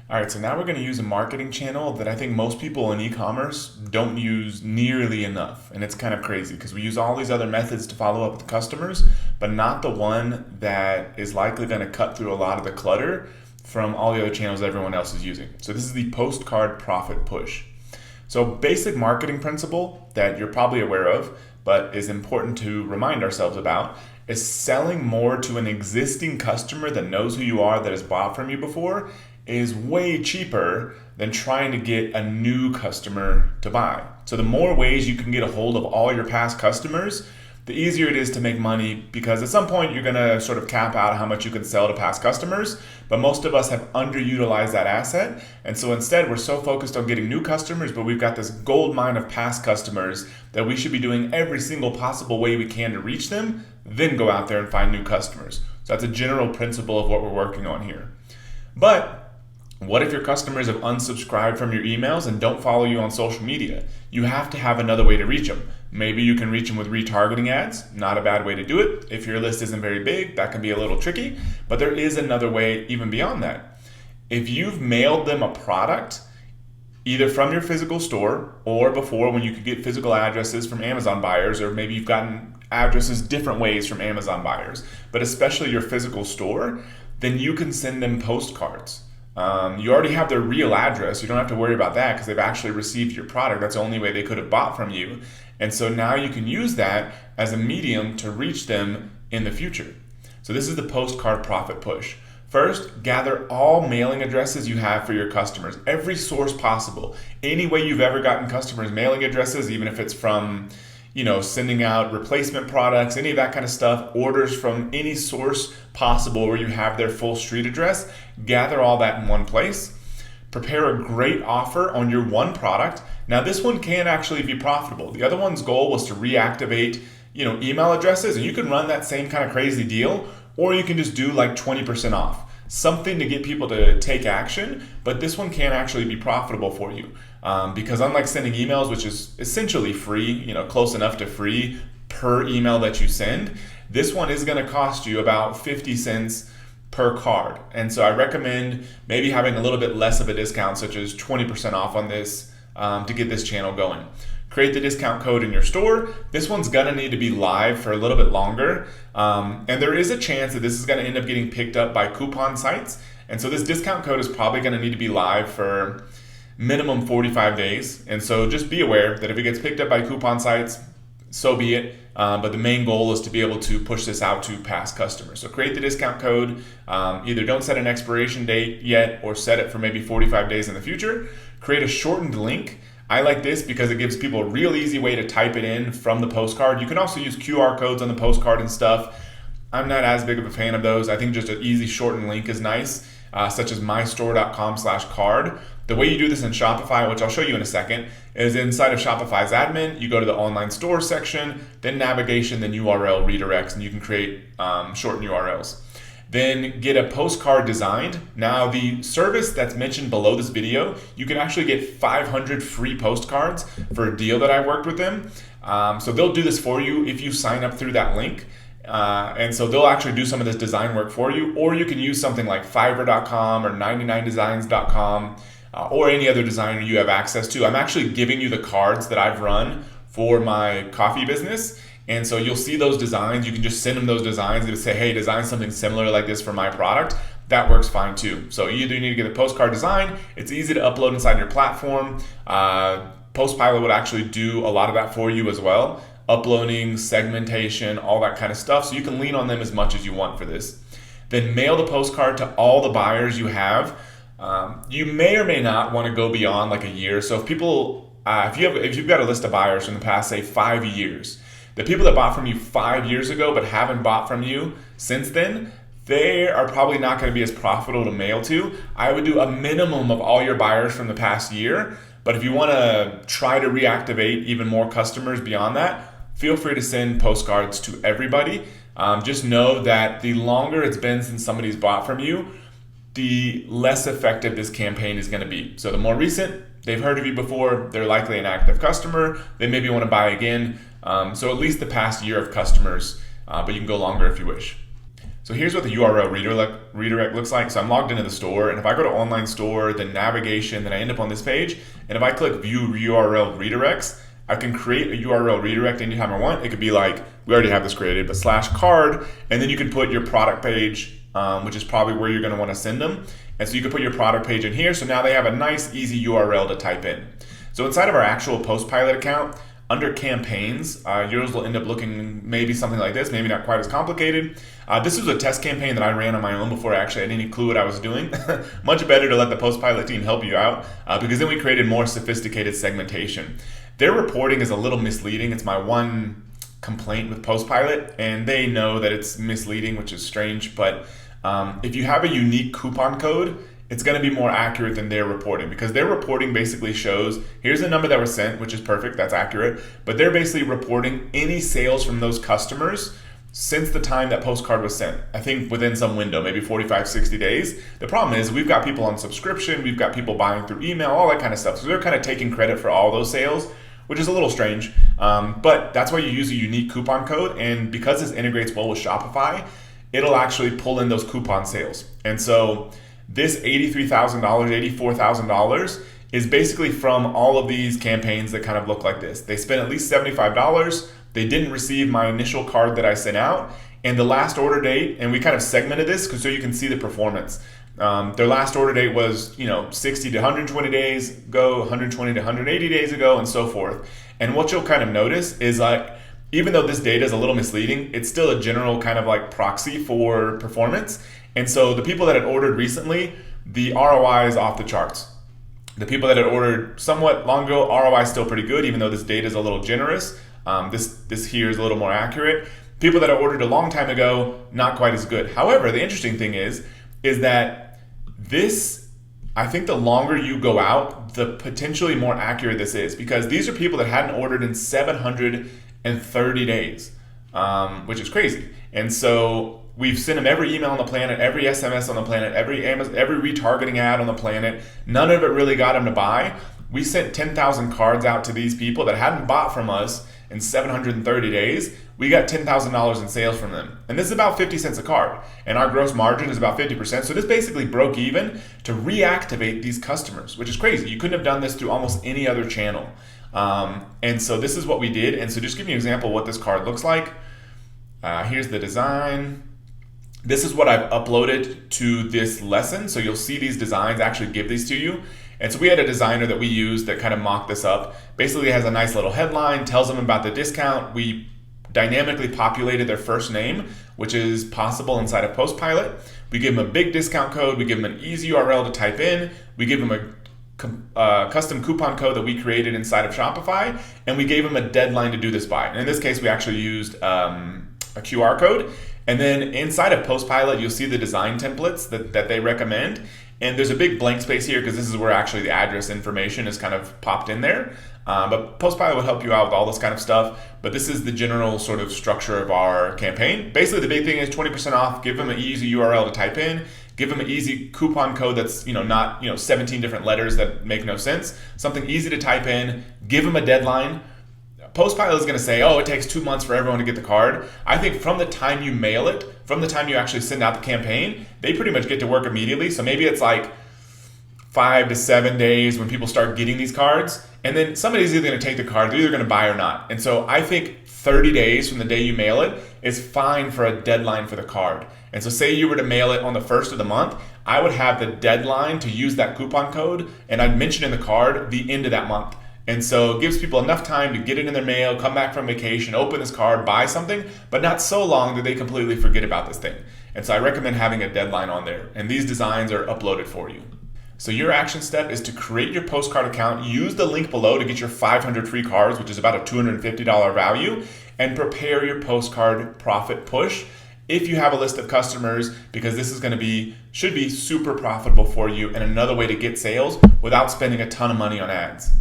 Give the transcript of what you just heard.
All right, so now we're going to use a marketing channel that I think most people in e-commerce don't use nearly enough. And it's kind of crazy because we use all these other methods to follow up with customers, but not the one that is likely going to cut through a lot of the clutter from all the other channels everyone else is using. So this is the postcard profit push. So basic marketing principle that you're probably aware of, but is important to remind ourselves about, is selling more to an existing customer that knows who you are, that has bought from you before, is way cheaper than trying to get a new customer to buy. So the more ways you can get a hold of all your past customers, the easier it is to make money, because at some point you're gonna sort of cap out how much you can sell to past customers, but most of us have underutilized that asset. And so instead we're so focused on getting new customers, but we've got this gold mine of past customers that we should be doing every single possible way we can to reach them, then go out there and find new customers. So that's a general principle of what we're working on here. But what if your customers have unsubscribed from your emails and don't follow you on social media? You have to have another way to reach them. Maybe you can reach them with retargeting ads. Not a bad way to do it. If your list isn't very big, that can be a little tricky, but there is another way even beyond that. If you've mailed them a product, either from your physical store or before when you could get physical addresses from Amazon buyers, or maybe you've gotten addresses different ways from Amazon buyers, but especially your physical store, then you can send them postcards. You already have their real address. You don't have to worry about that because they've actually received your product. That's the only way they could have bought from you. And so now you can use that as a medium to reach them in the future. So this is the postcard profit push. First, gather all mailing addresses you have for your customers, every source possible. Any way you've ever gotten customers' mailing addresses, even if it's from sending out replacement products, any of that kind of stuff, orders from any source possible where you have their full street address, gather all that in one place. Prepare a great offer on your one product. Now this one can actually be profitable. The other one's goal was to reactivate, email addresses, and you can run that same kind of crazy deal, or you can just do like 20% off. Something to get people to take action, but this one can actually be profitable for you. Because unlike sending emails, which is essentially free, close enough to free per email that you send, this one is going to cost you about 50 cents per card. And so I recommend maybe having a little bit less of a discount, such as 20% off on this to get this channel going. Create the discount code in your store. This one's gonna need to be live for a little bit longer. And there is a chance that this is gonna end up getting picked up by coupon sites. And so this discount code is probably gonna need to be live for minimum 45 days. And so just be aware that if it gets picked up by coupon sites, so be it. But the main goal is to be able to push this out to past customers. So create the discount code. Either don't set an expiration date yet or set it for maybe 45 days in the future. Create a shortened link. I like this because it gives people a real easy way to type it in from the postcard. You can also use QR codes on the postcard and stuff. I'm not as big of a fan of those. I think just an easy shortened link is nice, such as mystore.com/card. The way you do this in Shopify, which I'll show you in a second, is inside of Shopify's admin, you go to the online store section, then navigation, then URL redirects, and you can create shortened URLs. Then get a postcard designed. Now the service that's mentioned below this video, you can actually get 500 free postcards for a deal that I worked with them. So they'll do this for you if you sign up through that link. And so they'll actually do some of this design work for you, or you can use something like Fiverr.com or 99designs.com or any other designer you have access to. I'm actually giving you the cards that I've run for my coffee business. And so you'll see those designs. You can just send them those designs and say, hey, design something similar like this for my product. That works fine too. So you either need to get a postcard design. It's easy to upload inside your platform. PostPilot would actually do a lot of that for you as well. Uploading, segmentation, all that kind of stuff. So you can lean on them as much as you want for this. Then mail the postcard to all the buyers you have. You may or may not want to go beyond like a year. So if people, if you've got a list of buyers from the past, say 5 years, the people that bought from you 5 years ago but haven't bought from you since then, they are probably not going to be as profitable to mail to. I would do a minimum of all your buyers from the past year. But if you want to try to reactivate even more customers beyond that, feel free to send postcards to everybody. Just know that the longer it's been since somebody's bought from you, the less effective this campaign is going to be. So the more recent, they've heard of you before, they're likely an active customer, they maybe want to buy again. So at least the past year of customers, but you can go longer if you wish. So here's what the URL redirect looks like. So I'm logged into the store, and if I go to online store, then navigation, then I end up on this page, and if I click view URL redirects, I can create a URL redirect anytime I want. It could be like, we already have this created, but /card, and then you can put your product page, which is probably where you're gonna wanna send them. And so you can put your product page in here, so now they have a nice, easy URL to type in. So inside of our actual PostPilot account, under campaigns, yours will end up looking maybe something like this, maybe not quite as complicated. This was a test campaign that I ran on my own before I actually had any clue what I was doing. Much better to let the PostPilot team help you out, because then we created more sophisticated segmentation. Their reporting is a little misleading. It's my one complaint with PostPilot, and they know that it's misleading, which is strange, but if you have a unique coupon code, it's going to be more accurate than their reporting, because their reporting basically shows, here's the number that was sent, which is perfect, that's accurate, but they're basically reporting any sales from those customers since the time that postcard was sent. I think within some window, maybe 45, 60 days. The problem is we've got people on subscription, we've got people buying through email, all that kind of stuff. So they're kind of taking credit for all those sales, which is a little strange. But that's why you use a unique coupon code. And because this integrates well with Shopify, it'll actually pull in those coupon sales. And so this $83,000, $84,000 is basically from all of these campaigns that kind of look like this. They spent at least $75. They didn't receive my initial card that I sent out, and the last order date, and we kind of segmented this so you can see the performance. Their last order date was 60 to 120 days ago, 120 to 180 days ago, and so forth. And what you'll kind of notice is like, even though this data is a little misleading, it's still a general kind of like proxy for performance. And so the people that had ordered recently, the ROI is off the charts. The people that had ordered somewhat long ago, ROI is still pretty good, even though this data is a little generous. This here is a little more accurate. People that had ordered a long time ago, not quite as good. However, the interesting thing is that this, I think the longer you go out, the potentially more accurate this is, because these are people that hadn't ordered in 730 days, which is crazy. And so we've sent them every email on the planet, every SMS on the planet, every retargeting ad on the planet. None of it really got them to buy. We sent 10,000 cards out to these people that hadn't bought from us in 730 days. We got $10,000 in sales from them. And this is about 50 cents a card. And our gross margin is about 50%. So this basically broke even to reactivate these customers, which is crazy. You couldn't have done this through almost any other channel. And so this is what we did. And so just give you an example of what this card looks like. Here's the design. This is what I've uploaded to this lesson. So you'll see these designs, actually give these to you. And so we had a designer that we used that kind of mocked this up. Basically it has a nice little headline, tells them about the discount. We dynamically populated their first name, which is possible inside of PostPilot. We give them a big discount code. We give them an easy URL to type in. We give them a custom coupon code that we created inside of Shopify, and we gave them a deadline to do this by. And in this case, we actually used a QR code. And then inside of PostPilot, you'll see the design templates that they recommend. And there's a big blank space here because this is where actually the address information is kind of popped in there. But PostPilot would help you out with all this kind of stuff. But this is the general sort of structure of our campaign. Basically, the big thing is 20% off. Give them an easy URL to type in. Give them an easy coupon code that's not 17 different letters that make no sense. Something easy to type in. Give them a deadline. PostPilot is going to say, oh, it takes 2 months for everyone to get the card. I think from the time you mail it, from the time you actually send out the campaign, they pretty much get to work immediately. So maybe it's like 5 to 7 days when people start getting these cards. And then somebody's either going to take the card, they're either going to buy or not. And so I think 30 days from the day you mail it is fine for a deadline for the card. And so say you were to mail it on the 1st of the month, I would have the deadline to use that coupon code, and I'd mention in the card the end of that month. And so it gives people enough time to get it in their mail, come back from vacation, open this card, buy something, but not so long that they completely forget about this thing. And so I recommend having a deadline on there. And these designs are uploaded for you. So your action step is to create your postcard account, use the link below to get your 500 free cards, which is about a $250 value, and prepare your postcard profit push if you have a list of customers, because this is going to should be super profitable for you and another way to get sales without spending a ton of money on ads.